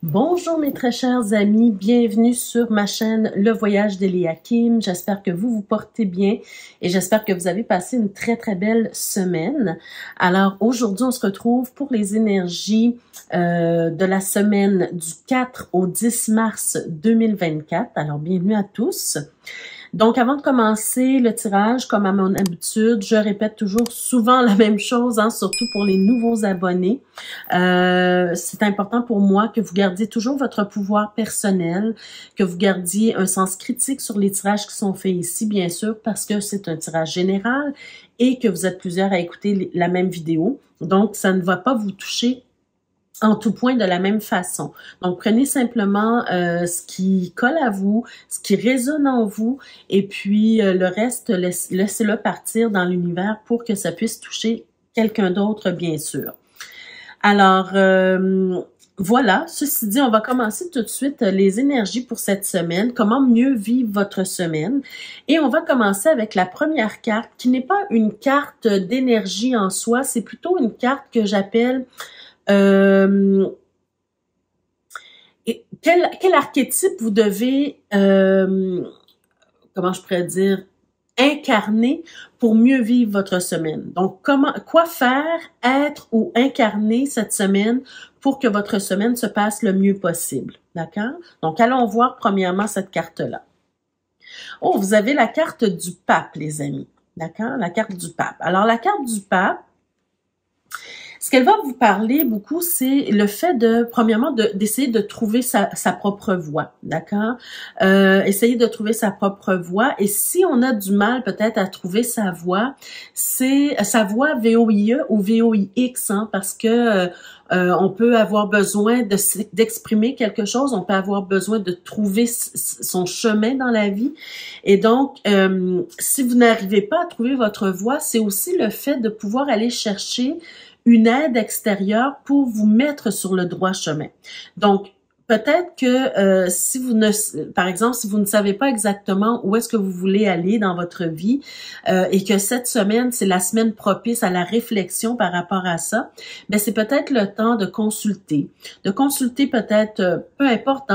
Bonjour mes très chers amis, bienvenue sur ma chaîne Le Voyage d'Eliakim. J'espère que vous vous portez bien et j'espère que vous avez passé une très belle semaine. Alors aujourd'hui, on se retrouve pour les énergies de la semaine du 4 au 10 mars 2024. Alors bienvenue à tous. Donc, avant de commencer le tirage, comme à mon habitude, je répète toujours souvent la même chose, surtout pour les nouveaux abonnés. C'est important pour moi que vous gardiez toujours votre pouvoir personnel, que vous gardiez un sens critique sur les tirages qui sont faits ici, bien sûr, parce que c'est un tirage général et que vous êtes plusieurs à écouter la même vidéo. Donc, ça ne va pas vous toucher en tout point de la même façon. Donc, prenez simplement ce qui colle à vous, ce qui résonne en vous, et puis le reste, laissez-le partir dans l'univers pour que ça puisse toucher quelqu'un d'autre, bien sûr. Alors, voilà. Ceci dit, on va commencer tout de suite les énergies pour cette semaine, comment mieux vivre votre semaine. Et on va commencer avec la première carte, qui n'est pas une carte d'énergie en soi, c'est plutôt une carte que j'appelle... quel archétype vous devez, comment je pourrais dire, incarner pour mieux vivre votre semaine. Donc, quoi faire, être ou incarner cette semaine pour que votre semaine se passe le mieux possible. D'accord? Donc, allons voir premièrement cette carte-là. Oh, vous avez la carte du pape, les amis. D'accord? La carte du pape. Alors, la carte du pape, ce qu'elle va vous parler beaucoup, c'est le fait de, premièrement, d'essayer de trouver sa propre voie, d'accord? Essayer de trouver sa propre voie. Et si on a du mal peut-être à trouver sa voie, c'est sa voie VOIE ou VOIX, parce que on peut avoir besoin d'exprimer quelque chose, on peut avoir besoin de trouver son chemin dans la vie. Et donc, si vous n'arrivez pas à trouver votre voie, c'est aussi le fait de pouvoir aller chercher une aide extérieure pour vous mettre sur le droit chemin. Donc, peut-être que si vous ne, par exemple, si vous ne savez pas exactement où est-ce que vous voulez aller dans votre vie et que cette semaine, c'est la semaine propice à la réflexion par rapport à ça, ben c'est peut-être le temps de consulter peut-être, peu importe,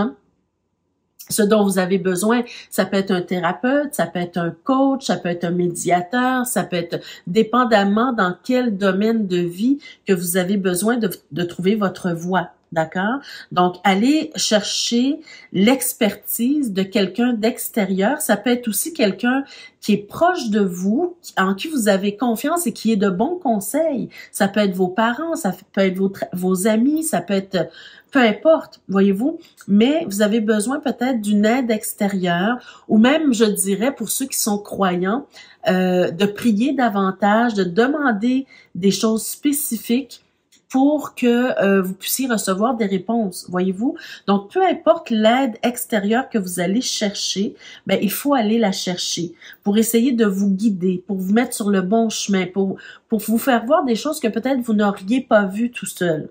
ce dont vous avez besoin. Ça peut être un thérapeute, ça peut être un coach, ça peut être un médiateur, ça peut être dépendamment dans quel domaine de vie que vous avez besoin de trouver votre voie. D'accord? Donc, allez chercher l'expertise de quelqu'un d'extérieur. Ça peut être aussi quelqu'un qui est proche de vous, en qui vous avez confiance et qui est de bons conseils. Ça peut être vos parents, ça peut être vos amis, ça peut être... peu importe, voyez-vous, mais vous avez besoin peut-être d'une aide extérieure ou même, je dirais, pour ceux qui sont croyants, de prier davantage, de demander des choses spécifiques pour que vous puissiez recevoir des réponses, voyez-vous. Donc, peu importe l'aide extérieure que vous allez chercher, ben il faut aller la chercher pour essayer de vous guider, pour vous mettre sur le bon chemin, pour vous faire voir des choses que peut-être vous n'auriez pas vues tout seul.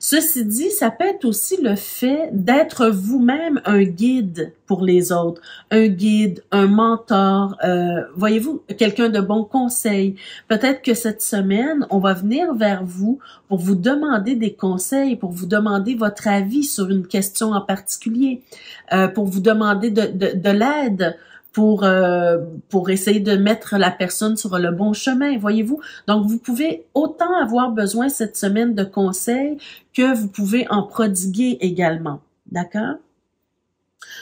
Ceci dit, ça peut être aussi le fait d'être vous-même un guide pour les autres, un guide, un mentor, voyez-vous, quelqu'un de bon conseil. Peut-être que cette semaine, on va venir vers vous pour vous demander des conseils, pour vous demander votre avis sur une question en particulier, pour vous demander de l'aide, pour essayer de mettre la personne sur le bon chemin, voyez-vous. Donc, vous pouvez autant avoir besoin cette semaine de conseils que vous pouvez en prodiguer également, d'accord?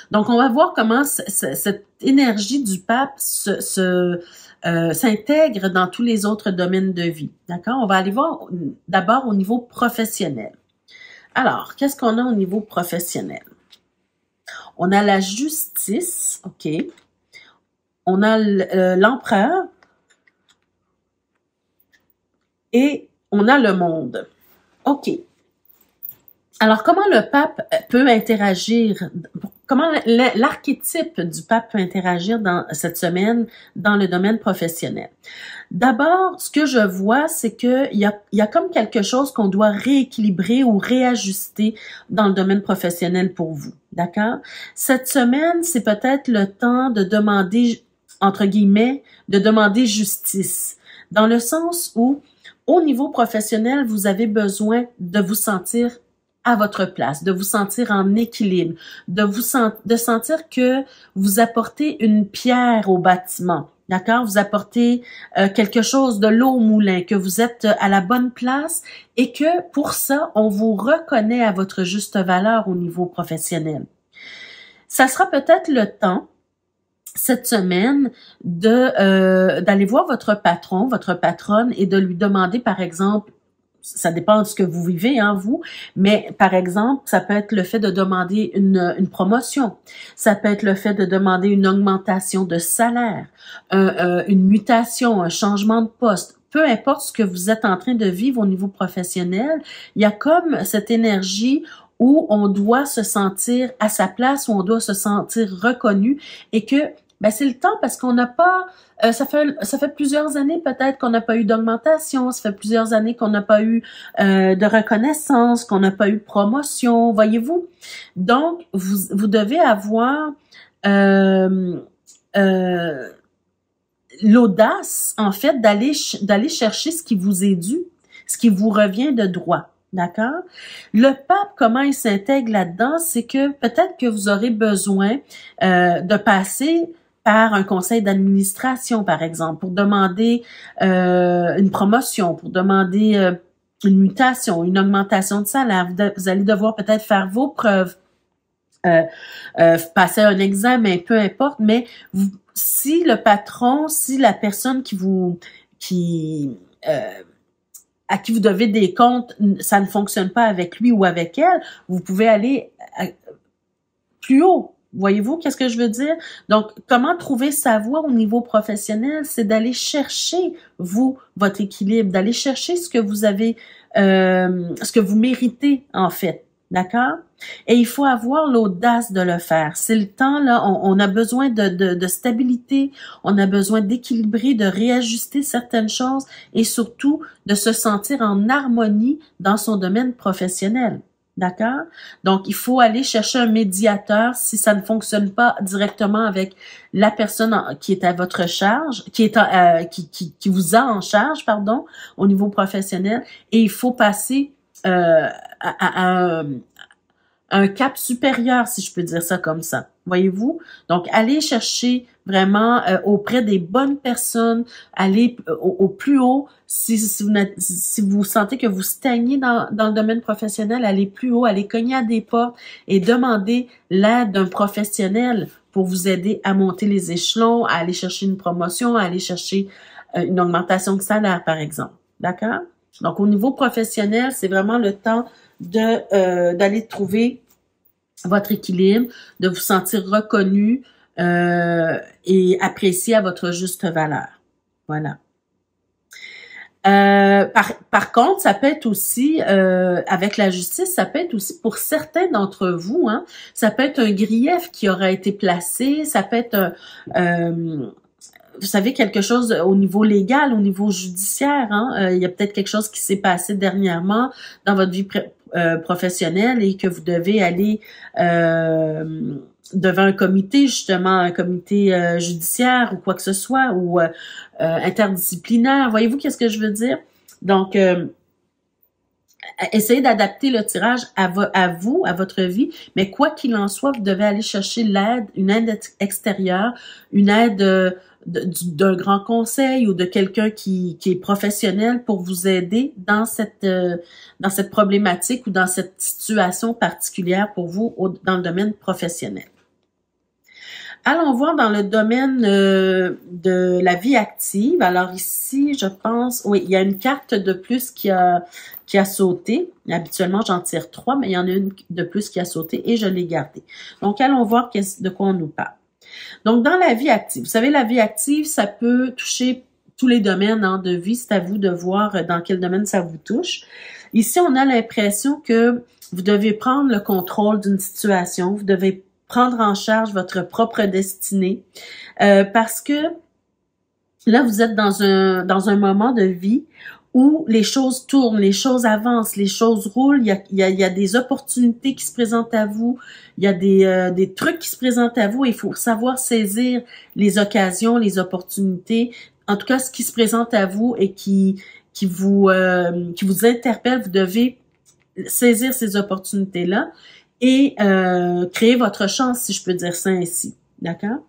Donc, on va voir comment cette énergie du pape s'intègre dans tous les autres domaines de vie, d'accord? On va aller voir d'abord au niveau professionnel. Alors, qu'est-ce qu'on a au niveau professionnel? On a la justice, OK? On a l'empereur et on a le monde. OK. Alors, comment le pape peut interagir, comment l'archétype du pape peut interagir dans cette semaine dans le domaine professionnel? D'abord, ce que je vois, c'est qu'il y a comme quelque chose qu'on doit rééquilibrer ou réajuster dans le domaine professionnel pour vous. D'accord? Cette semaine, c'est peut-être le temps de demander, entre guillemets, de demander justice, dans le sens où, au niveau professionnel, vous avez besoin de vous sentir à votre place, de vous sentir en équilibre, de sentir que vous apportez une pierre au bâtiment. D'accord? Vous apportez quelque chose, de l'eau au moulin, que vous êtes à la bonne place et que pour ça, on vous reconnaît à votre juste valeur au niveau professionnel. Ça sera peut-être le temps, cette semaine, d'aller voir votre patron, votre patronne et de lui demander, par exemple, ça dépend de ce que vous vivez, hein, vous, mais par exemple, ça peut être le fait de demander une promotion, ça peut être le fait de demander une augmentation de salaire, une mutation, un changement de poste. Peu importe ce que vous êtes en train de vivre au niveau professionnel, il y a comme cette énergie où on doit se sentir à sa place, où on doit se sentir reconnu et que c'est le temps parce qu'on n'a pas, ça fait plusieurs années peut-être qu'on n'a pas eu d'augmentation, ça fait plusieurs années qu'on n'a pas eu de reconnaissance, qu'on n'a pas eu de promotion, voyez-vous. Donc vous devez avoir l'audace en fait d'aller chercher ce qui vous est dû, ce qui vous revient de droit. D'accord? Le pape, comment il s'intègre là-dedans, c'est que peut-être que vous aurez besoin de passer par un conseil d'administration, par exemple, pour demander une promotion, pour demander une mutation, une augmentation de salaire. Vous allez devoir peut-être faire vos preuves, passer un examen, peu importe, mais si le patron, si la personne à qui vous devez des comptes, ça ne fonctionne pas avec lui ou avec elle, vous pouvez aller plus haut. Voyez-vous, qu'est-ce que je veux dire? Donc, comment trouver sa voie au niveau professionnel? C'est d'aller chercher, votre équilibre, d'aller chercher ce que vous avez, ce que vous méritez, en fait. D'accord? Et il faut avoir l'audace de le faire. C'est le temps, là, on a besoin de stabilité, on a besoin d'équilibrer, de réajuster certaines choses et surtout de se sentir en harmonie dans son domaine professionnel. D'accord? Donc, il faut aller chercher un médiateur si ça ne fonctionne pas directement avec la personne qui est à votre charge, qui vous a en charge, pardon, au niveau professionnel. Et il faut passer à un cap supérieur, si je peux dire ça comme ça. Voyez-vous? Donc, allez chercher vraiment auprès des bonnes personnes, allez au plus haut. Si vous sentez que vous stagnez dans le domaine professionnel, allez plus haut, allez cogner à des portes et demandez l'aide d'un professionnel pour vous aider à monter les échelons, à aller chercher une promotion, à aller chercher une augmentation de salaire, par exemple. D'accord? Donc, au niveau professionnel, c'est vraiment le temps d'aller trouver votre équilibre, de vous sentir reconnu et apprécié à votre juste valeur. Voilà. Par contre, ça peut être aussi, avec la justice, ça peut être aussi pour certains d'entre vous, hein, ça peut être un grief qui aura été placé, ça peut être vous savez, quelque chose au niveau légal, au niveau judiciaire, hein, il y a peut-être quelque chose qui s'est passé dernièrement dans votre vie professionnelle et que vous devez aller devant un comité, justement, un comité judiciaire ou quoi que ce soit, ou interdisciplinaire. Voyez-vous qu'est-ce que je veux dire? Donc, essayez d'adapter le tirage à vous, à votre vie, mais quoi qu'il en soit, vous devez aller chercher une aide extérieure, une aide d'un grand conseil ou de quelqu'un qui est professionnel pour vous aider dans cette problématique ou dans cette situation particulière pour vous dans le domaine professionnel. Allons voir dans le domaine de la vie active. Alors ici, je pense, oui, il y a une carte de plus qui a sauté. Habituellement, j'en tire 3, mais il y en a une de plus qui a sauté et je l'ai gardée. Donc, allons voir de quoi on nous parle. Donc, dans la vie active, vous savez, la vie active, ça peut toucher tous les domaines de vie. C'est à vous de voir dans quel domaine ça vous touche. Ici, on a l'impression que vous devez prendre le contrôle d'une situation. Vous devez prendre en charge votre propre destinée parce que là, vous êtes dans un moment de vie où les choses tournent, les choses avancent, les choses roulent, il y a des opportunités qui se présentent à vous, il y a des trucs qui se présentent à vous et il faut savoir saisir les occasions, les opportunités, en tout cas ce qui se présente à vous et qui vous interpelle, vous devez saisir ces opportunités-là et créer votre chance, si je peux dire ça ainsi. D'accord?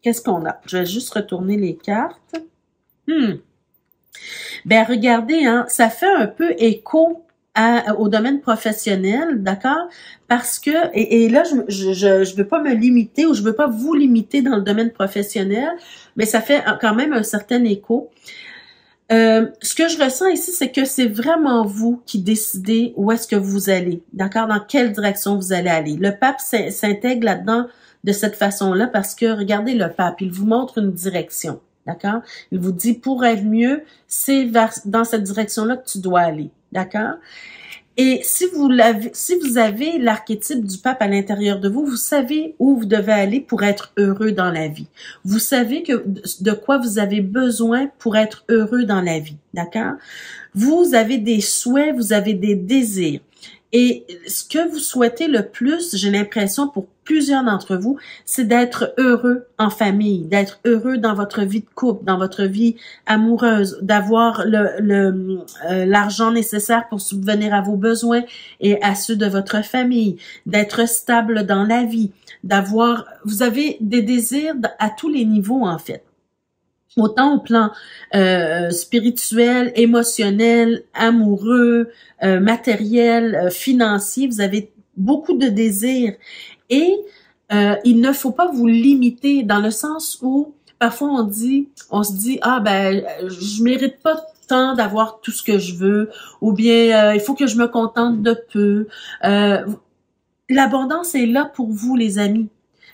Qu'est-ce qu'on a? Je vais juste retourner les cartes. Ben regardez, hein, ça fait un peu écho au domaine professionnel, d'accord? Parce que, et là, je veux pas me limiter ou je veux pas vous limiter dans le domaine professionnel, mais ça fait quand même un certain écho. Ce que je ressens ici, c'est que c'est vraiment vous qui décidez où est-ce que vous allez, d'accord? Dans quelle direction vous allez aller. Le pape s'intègre là-dedans de cette façon-là parce que, regardez le pape, il vous montre une direction, d'accord? Il vous dit, pour être mieux, c'est dans cette direction-là que tu dois aller, d'accord? Et si vous avez l'archétype du pape à l'intérieur de vous, vous savez où vous devez aller pour être heureux dans la vie. Vous savez de quoi vous avez besoin pour être heureux dans la vie, d'accord? Vous avez des souhaits, vous avez des désirs. Et ce que vous souhaitez le plus, j'ai l'impression pour plusieurs d'entre vous, c'est d'être heureux en famille, d'être heureux dans votre vie de couple, dans votre vie amoureuse, d'avoir l'argent nécessaire pour subvenir à vos besoins et à ceux de votre famille, d'être stable dans la vie, vous avez des désirs à tous les niveaux en fait. Autant au plan spirituel, émotionnel, amoureux, matériel, financier, vous avez beaucoup de désirs et il ne faut pas vous limiter dans le sens où parfois on se dit ah ben je mérite pas tant d'avoir tout ce que je veux ou bien il faut que je me contente de peu. L'abondance est là pour vous les amis.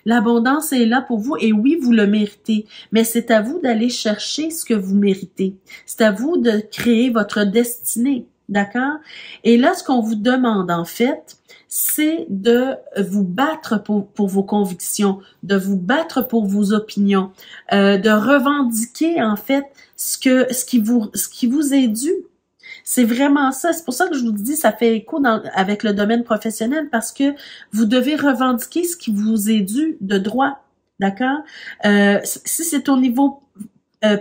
L'abondance est là pour vous et oui, vous le méritez, mais c'est à vous d'aller chercher ce que vous méritez. C'est à vous de créer votre destinée, d'accord? Et là, ce qu'on vous demande en fait, c'est de vous battre pour vos convictions, de vous battre pour vos opinions, de revendiquer en fait ce qui vous est dû. C'est vraiment ça. C'est pour ça que je vous dis, ça fait écho avec le domaine professionnel parce que vous devez revendiquer ce qui vous est dû de droit. D'accord? Si c'est au niveau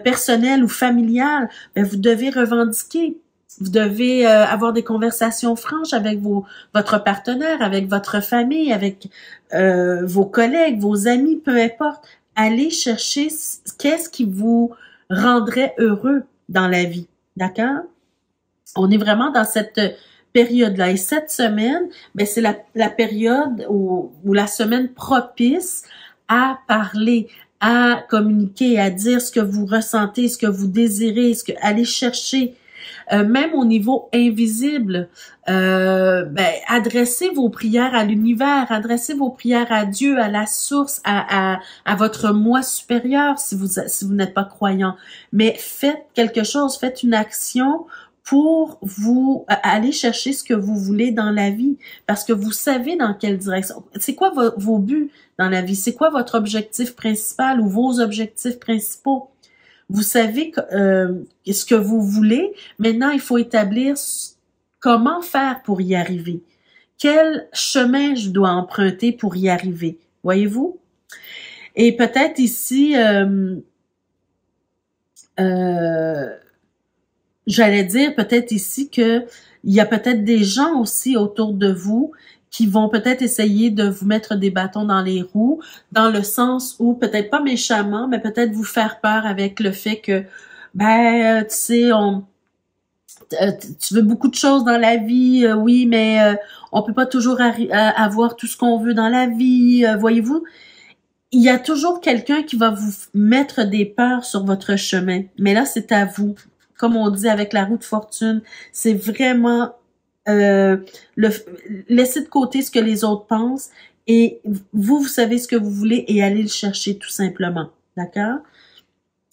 personnel ou familial, ben vous devez revendiquer. Vous devez avoir des conversations franches avec votre partenaire, avec votre famille, avec vos collègues, vos amis, peu importe. Allez chercher qu'est-ce qui vous rendrait heureux dans la vie. D'accord? On est vraiment dans cette période-là. Et cette semaine, ben c'est la période ou la semaine propice à parler, à communiquer, à dire ce que vous ressentez, ce que vous désirez, aller chercher. Même au niveau invisible, adressez vos prières à l'univers, adressez vos prières à Dieu, à la source, à votre moi supérieur si vous n'êtes pas croyant. Mais faites quelque chose, faites une action pour vous aller chercher ce que vous voulez dans la vie, parce que vous savez dans quelle direction. C'est quoi vos buts dans la vie? C'est quoi votre objectif principal ou vos objectifs principaux? Vous savez ce que vous voulez. Maintenant, il faut établir comment faire pour y arriver. Quel chemin je dois emprunter pour y arriver? Voyez-vous? Et peut-être ici, j'allais dire peut-être ici que il y a peut-être des gens aussi autour de vous qui vont peut-être essayer de vous mettre des bâtons dans les roues, dans le sens où, peut-être pas méchamment, mais peut-être vous faire peur avec le fait que, tu sais, tu veux beaucoup de choses dans la vie, oui, mais on peut pas toujours avoir tout ce qu'on veut dans la vie, voyez-vous. Il y a toujours quelqu'un qui va vous mettre des peurs sur votre chemin, mais là, c'est à vous. Comme on dit avec la roue de fortune, c'est vraiment laisser de côté ce que les autres pensent et vous savez ce que vous voulez et allez le chercher tout simplement. D'accord?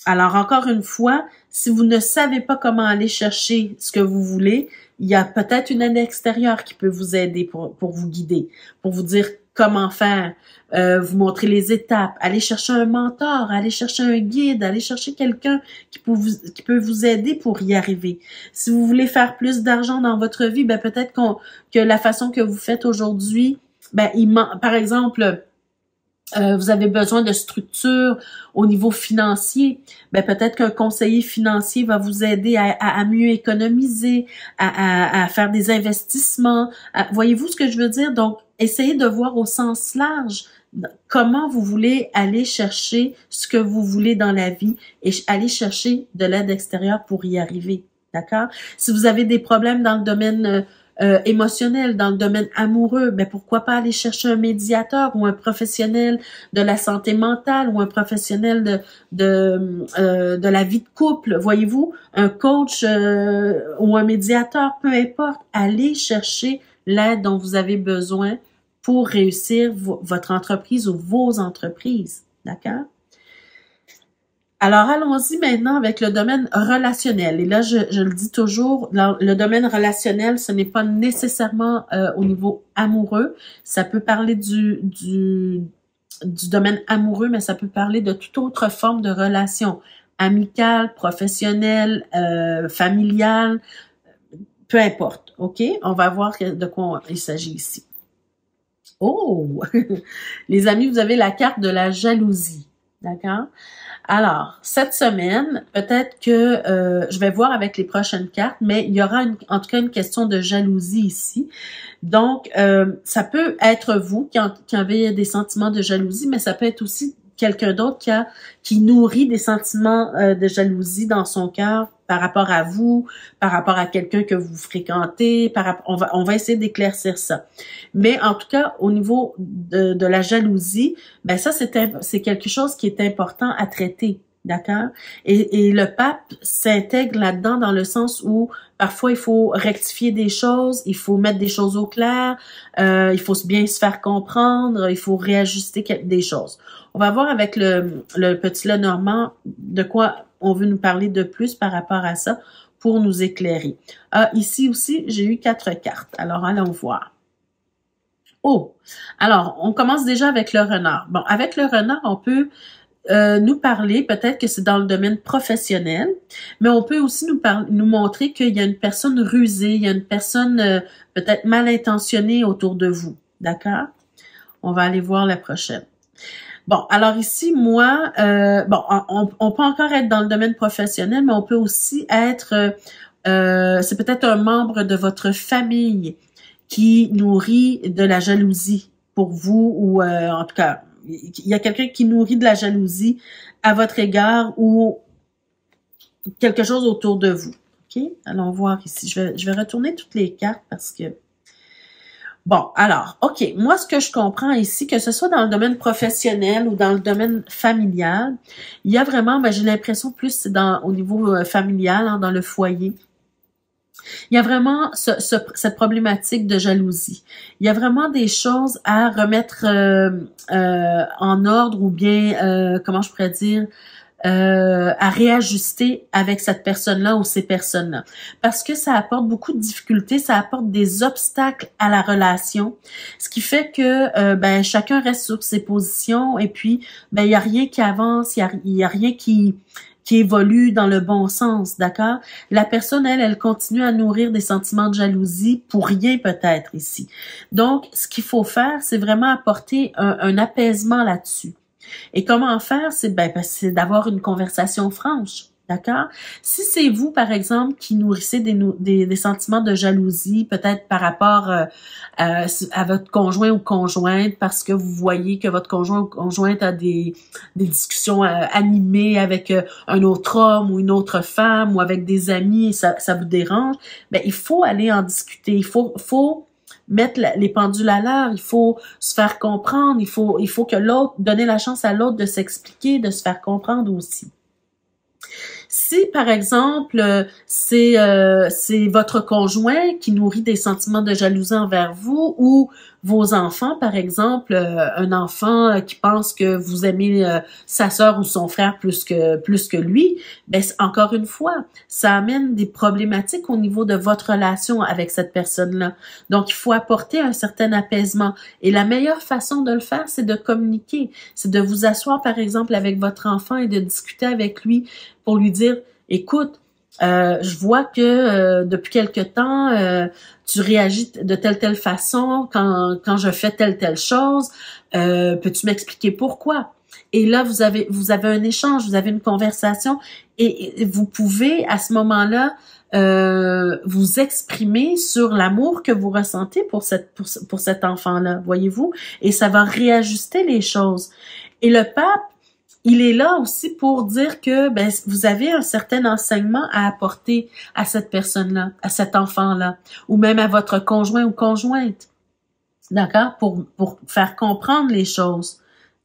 Alors, encore une fois, si vous ne savez pas comment aller chercher ce que vous voulez, il y a peut-être une aide extérieure qui peut vous aider pour vous guider, pour vous dire comment faire, vous montrer les étapes, aller chercher un mentor, aller chercher un guide, aller chercher quelqu'un qui peut vous aider pour y arriver. Si vous voulez faire plus d'argent dans votre vie, ben peut-être que la façon que vous faites aujourd'hui, par exemple, vous avez besoin de structure au niveau financier, ben peut-être qu'un conseiller financier va vous aider à mieux économiser, à faire des investissements. Voyez-vous ce que je veux dire? Donc, essayez de voir au sens large comment vous voulez aller chercher ce que vous voulez dans la vie et aller chercher de l'aide extérieure pour y arriver. D'accord? Si vous avez des problèmes dans le domaine émotionnel, dans le domaine amoureux, ben pourquoi pas aller chercher un médiateur ou un professionnel de la santé mentale ou un professionnel de la vie de couple, voyez-vous, un coach ou un médiateur, peu importe, allez chercher l'aide dont vous avez besoin pour réussir votre entreprise ou vos entreprises, d'accord? Alors, allons-y maintenant avec le domaine relationnel. Et là, je le dis toujours, le domaine relationnel, ce n'est pas nécessairement au niveau amoureux. Ça peut parler du domaine amoureux, mais ça peut parler de toute autre forme de relation, amicale, professionnelle, familiale, peu importe, OK? On va voir de quoi il s'agit ici. Oh! Les amis, vous avez la carte de la jalousie, d'accord? Alors, cette semaine, peut-être que je vais voir avec les prochaines cartes, mais il y aura en tout cas une question de jalousie ici. Donc, ça peut être vous qui avez des sentiments de jalousie, mais ça peut être aussi quelqu'un d'autre qui nourrit des sentiments de jalousie dans son cœur par rapport à vous, par rapport à quelqu'un que vous fréquentez, on va essayer d'éclaircir ça. Mais en tout cas, au niveau de la jalousie, ben ça c'est quelque chose qui est important à traiter, d'accord? Et le pape s'intègre là-dedans dans le sens où parfois il faut rectifier des choses, il faut mettre des choses au clair, il faut bien se faire comprendre, il faut réajuster des choses. On va voir avec le petit Lenormand de quoi on veut nous parler de plus par rapport à ça pour nous éclairer. Ici aussi, j'ai eu 4 cartes. Alors, allons voir. Oh! Alors, on commence déjà avec le renard. Bon, avec le renard, on peut nous parler, peut-être que c'est dans le domaine professionnel, mais on peut aussi nous montrer qu'il y a une personne rusée, il y a une personne peut-être mal intentionnée autour de vous. D'accord? On va aller voir la prochaine. Bon, alors ici, moi, on peut encore être dans le domaine professionnel, mais on peut aussi être, c'est peut-être un membre de votre famille qui nourrit de la jalousie pour vous, ou en tout cas, il y a quelqu'un qui nourrit de la jalousie à votre égard ou quelque chose autour de vous. OK? Allons voir ici. Je vais retourner toutes les cartes parce que bon, alors, OK, moi, ce que je comprends ici, que ce soit dans le domaine professionnel ou dans le domaine familial, il y a vraiment, j'ai l'impression plus c'est au niveau familial, hein, dans le foyer. Il y a vraiment cette problématique de jalousie. Il y a vraiment des choses à remettre en ordre ou bien, comment je pourrais dire, à réajuster avec cette personne-là ou ces personnes-là. Parce que ça apporte beaucoup de difficultés, ça apporte des obstacles à la relation, ce qui fait que chacun reste sur ses positions et puis il y a rien qui avance, il y a rien qui évolue dans le bon sens, d'accord? La personne, elle continue à nourrir des sentiments de jalousie pour rien peut-être ici. Donc, ce qu'il faut faire, c'est vraiment apporter un apaisement là-dessus. Et comment faire? C'est d'avoir une conversation franche, d'accord? Si c'est vous, par exemple, qui nourrissez des sentiments de jalousie, peut-être par rapport à votre conjoint ou conjointe, parce que vous voyez que votre conjoint ou conjointe a des discussions animées avec un autre homme ou une autre femme ou avec des amis et ça vous dérange, il faut aller en discuter. Il faut mettre les pendules à l'heure, il faut se faire comprendre, il faut que l'autre, donner la chance à l'autre de s'expliquer, de se faire comprendre aussi. Si, par exemple, c'est votre conjoint qui nourrit des sentiments de jalousie envers vous ou vos enfants, par exemple, un enfant qui pense que vous aimez sa sœur ou son frère plus que lui, encore une fois, ça amène des problématiques au niveau de votre relation avec cette personne-là. Donc, il faut apporter un certain apaisement. Et la meilleure façon de le faire, c'est de communiquer. C'est de vous asseoir, par exemple, avec votre enfant et de discuter avec lui pour lui dire, écoute, Je vois que depuis quelque temps, tu réagis de telle façon quand je fais telle chose. Peux-tu m'expliquer pourquoi? Et là, vous avez un échange, vous avez une conversation et vous pouvez à ce moment-là vous exprimer sur l'amour que vous ressentez pour cet enfant-là, voyez-vous? Et ça va réajuster les choses. Et le pape, il est là aussi pour dire que ben, vous avez un certain enseignement à apporter à cette personne-là, à cet enfant-là, ou même à votre conjoint ou conjointe, d'accord? Pour faire comprendre les choses.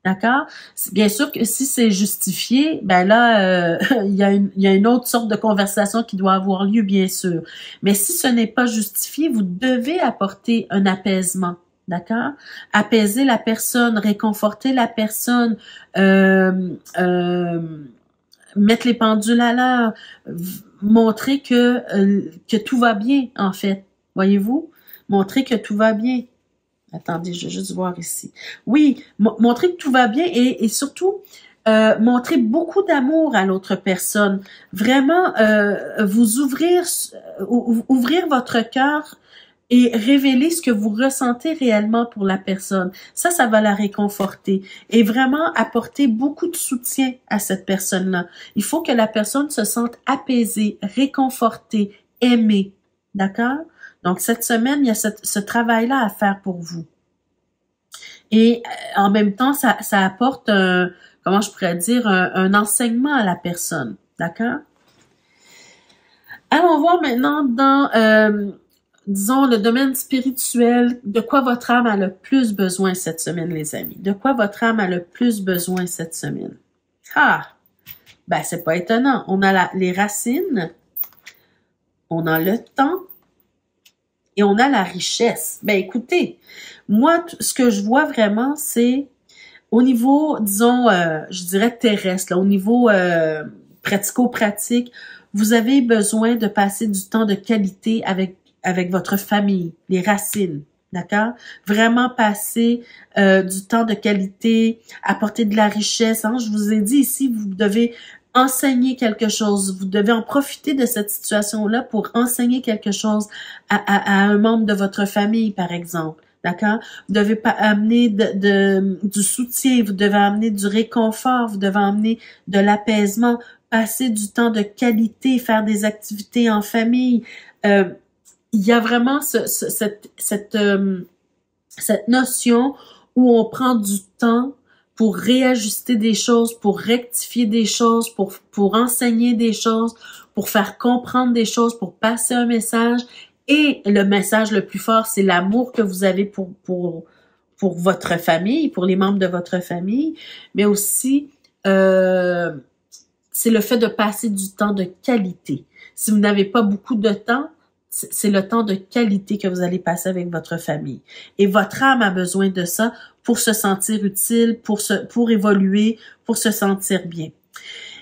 D'accord? Bien sûr que si c'est justifié, ben là, il y a une autre sorte de conversation qui doit avoir lieu, bien sûr. Mais si ce n'est pas justifié, vous devez apporter un apaisement. D'accord? Apaiser la personne, réconforter la personne, mettre les pendules à l'heure, montrer que tout va bien, en fait. Voyez-vous? Montrer que tout va bien. Attendez, je vais juste voir ici. Oui, montrer que tout va bien et surtout montrer beaucoup d'amour à l'autre personne. Vraiment, vous ouvrir votre cœur et révéler ce que vous ressentez réellement pour la personne. Ça va la réconforter et vraiment apporter beaucoup de soutien à cette personne-là. Il faut que la personne se sente apaisée, réconfortée, aimée. D'accord? Donc, cette semaine, il y a ce travail-là à faire pour vous. Et en même temps, ça apporte comment je pourrais dire, un enseignement à la personne. D'accord? Allons voir maintenant dans, disons, le domaine spirituel, de quoi votre âme a le plus besoin cette semaine, les amis. De quoi votre âme a le plus besoin cette semaine? Ah! Ben, c'est pas étonnant. On a les racines, on a le temps, et on a la richesse. Ben écoutez, moi, ce que je vois vraiment, c'est au niveau, disons, je dirais terrestre, là, au niveau pratico-pratique, vous avez besoin de passer du temps de qualité avec votre famille, les racines, d'accord? Vraiment passer du temps de qualité, apporter de la richesse. Hein? Je vous ai dit ici, vous devez enseigner quelque chose. Vous devez en profiter de cette situation-là pour enseigner quelque chose à un membre de votre famille, par exemple. D'accord? Vous devez pas amener du soutien, vous devez amener du réconfort, vous devez amener de l'apaisement, passer du temps de qualité, faire des activités en famille. Il y a vraiment cette notion où on prend du temps pour réajuster des choses, pour rectifier des choses, pour enseigner des choses, pour faire comprendre des choses, pour passer un message. Et le message le plus fort, c'est l'amour que vous avez pour votre famille, pour les membres de votre famille, mais aussi c'est le fait de passer du temps de qualité. Si vous n'avez pas beaucoup de temps, c'est le temps de qualité que vous allez passer avec votre famille. Et votre âme a besoin de ça pour se sentir utile, pour évoluer, pour se sentir bien.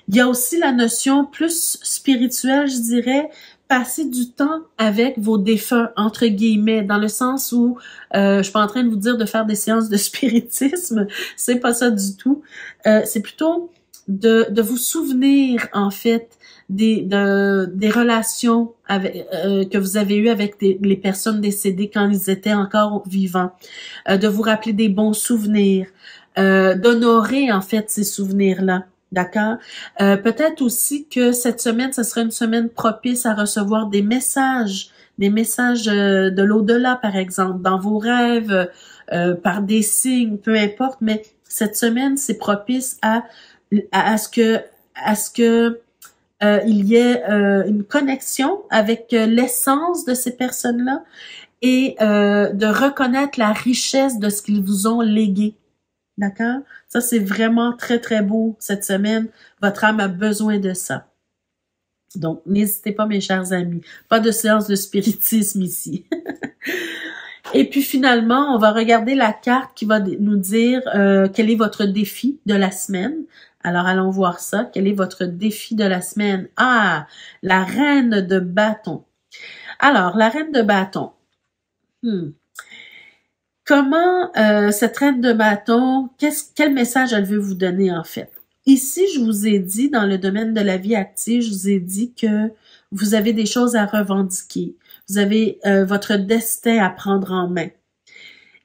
Il y a aussi la notion plus spirituelle, je dirais, passer du temps avec vos défunts, entre guillemets, dans le sens où je suis pas en train de vous dire de faire des séances de spiritisme, c'est pas ça du tout. C'est plutôt de vous souvenir, en fait, des relations que vous avez eues avec les personnes décédées quand ils étaient encore vivants, de vous rappeler des bons souvenirs, d'honorer, en fait, ces souvenirs-là. D'accord? Peut-être aussi que cette semaine, ce serait une semaine propice à recevoir des messages de l'au-delà, par exemple, dans vos rêves, par des signes, peu importe, mais cette semaine, c'est propice à ce que il y ait une connexion avec l'essence de ces personnes-là et de reconnaître la richesse de ce qu'ils vous ont légué. D'accord? Ça, c'est vraiment très, très beau cette semaine. Votre âme a besoin de ça. Donc, n'hésitez pas, mes chers amis. Pas de séance de spiritisme ici. Et puis, finalement, on va regarder la carte qui va nous dire quel est votre défi de la semaine. Alors, allons voir ça. Quel est votre défi de la semaine? Ah, la reine de bâton. Alors, la reine de bâton. Comment cette reine de bâton, quel message elle veut vous donner en fait? Ici, je vous ai dit, dans le domaine de la vie active, je vous ai dit que vous avez des choses à revendiquer. Vous avez votre destin à prendre en main.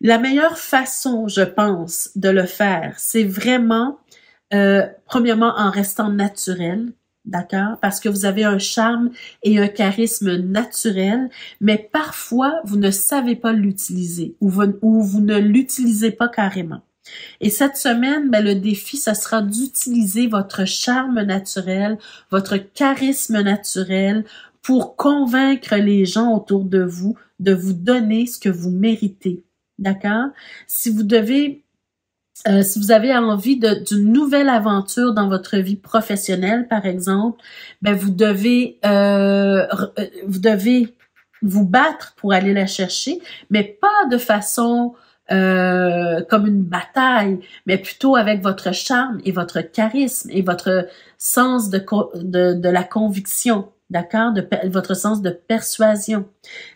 La meilleure façon, je pense, de le faire, c'est vraiment, premièrement, en restant naturel, d'accord? Parce que vous avez un charme et un charisme naturel, mais parfois, vous ne savez pas l'utiliser ou vous ne l'utilisez pas carrément. Et cette semaine, ben, le défi, ça sera d'utiliser votre charme naturel, votre charisme naturel pour convaincre les gens autour de vous donner ce que vous méritez. D'accord? Si vous avez envie d'une nouvelle aventure dans votre vie professionnelle, par exemple, ben vous devez vous battre pour aller la chercher, mais pas de façon comme une bataille, mais plutôt avec votre charme et votre charisme et votre sens de la conviction. D'accord? Votre sens de persuasion.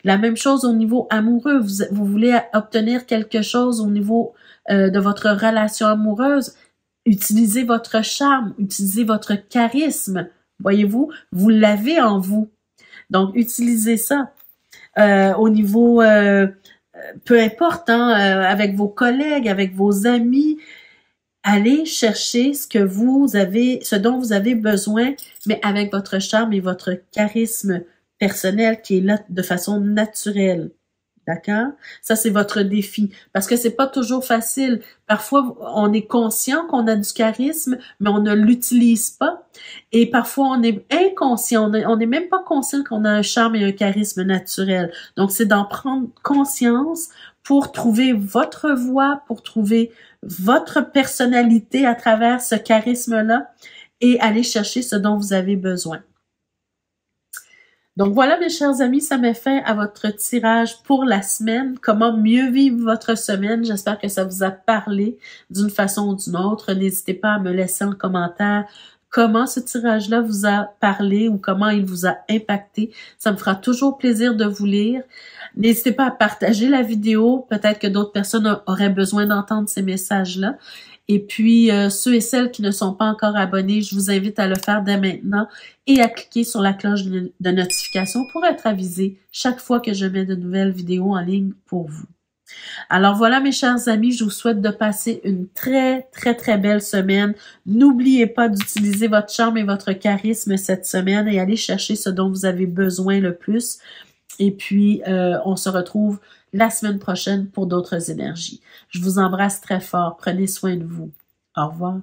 La même chose au niveau amoureux. Vous voulez obtenir quelque chose au niveau de votre relation amoureuse. Utilisez votre charme, utilisez votre charisme. Voyez-vous, vous l'avez en vous. Donc, utilisez ça. Au niveau, peu importe, hein, avec vos collègues, avec vos amis, allez chercher ce dont vous avez besoin, mais avec votre charme et votre charisme personnel qui est là de façon naturelle. D'accord? Ça, c'est votre défi. Parce que c'est pas toujours facile. Parfois, on est conscient qu'on a du charisme, mais on ne l'utilise pas. Et parfois, on est inconscient. On n'est même pas conscient qu'on a un charme et un charisme naturel. Donc, c'est d'en prendre conscience pour trouver votre voie, pour trouver votre personnalité à travers ce charisme-là et aller chercher ce dont vous avez besoin. Donc voilà, mes chers amis, ça met fin à votre tirage pour la semaine. Comment mieux vivre votre semaine. J'espère que ça vous a parlé d'une façon ou d'une autre. N'hésitez pas à me laisser en commentaire comment ce tirage-là vous a parlé ou comment il vous a impacté. Ça me fera toujours plaisir de vous lire. N'hésitez pas à partager la vidéo. Peut-être que d'autres personnes auraient besoin d'entendre ces messages-là. Et puis, ceux et celles qui ne sont pas encore abonnés, je vous invite à le faire dès maintenant et à cliquer sur la cloche de notification pour être avisé chaque fois que je mets de nouvelles vidéos en ligne pour vous. Alors voilà, mes chers amis, je vous souhaite de passer une très, très, très belle semaine. N'oubliez pas d'utiliser votre charme et votre charisme cette semaine et aller chercher ce dont vous avez besoin le plus. Et puis, on se retrouve la semaine prochaine pour d'autres énergies. Je vous embrasse très fort. Prenez soin de vous. Au revoir.